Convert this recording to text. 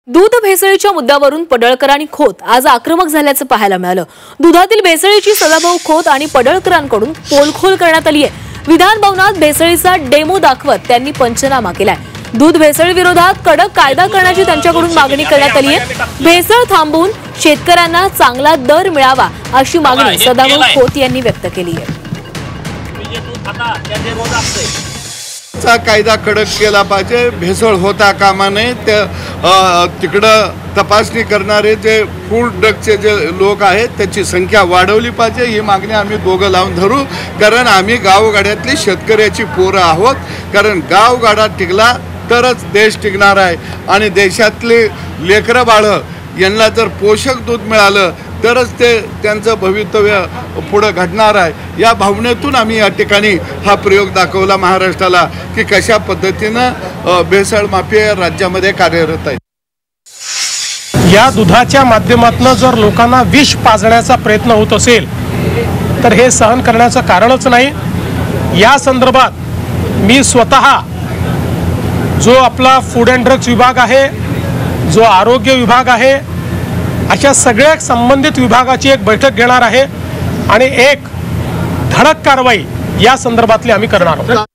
दूध भेसळीच्या मुद्द्यावरून पडळकर आणि खोत आज आक्रमक झाल्याचं पाहायला मिळालं। दुधातील भेसळीची सदाभाऊ खोत आणि पडळकरांकडून पोलखोल करण्यात आली आहे। विधान भवनात भेसळीचा डेमो दाखवत त्यांनी पंचनामा केलाय। दूध भेसळी विरोधात कडक कायदा करण्याची त्यांच्याकडून मागणी करण्यात आली आहे। भेसळ थांबवून शेतकऱ्यांना चांगला दर मिळावा अशी मागणी सदाभाऊ खोत यांनी व्यक्त केली आहे। कायदा कडक केला पाहिजे, भेसळ होता कामा नये। तिकडं तपासणी करणारे जे फूड ड्रगचे जे लोक आहेत त्याची संख्या वाढवली पाहिजे, ही मागणी आम्ही दोघं लावून धरू। कारण आम्ही गावगाड्यातली शेतकऱ्याची पोरं आहोत। कारण गावगाडा टिकला तरच देश टिकणार आहे आणि देशातले लेकरं बाळं यांना जर पोषक दूध मिळालं तरच ते त्यांचं भवितव्य पुढे घडणार आहे। या भावनेतून आम्ही या ठिकाणी हा प्रयोग दाखवला महाराष्ट्राला की कशा पद्धतीनं भेसळ माफिया राज्यामध्ये कार्यरत आहे। या दुधाच्या माध्यमातून जर लोकांना विष पाजण्याचा प्रयत्न होत असेल तर हे सहन करण्याचं कारणच नाही। या संदर्भात मी स्वतः जो आपला फूड अँड ड्रग्स विभाग आहे, जो आरोग्य विभाग आहे, अशा सगळ्या संबंधित विभागाची एक बैठक घेणार आहे आणि एक धडक कारवाई या संदर्भातली आम्ही करणार आहोत।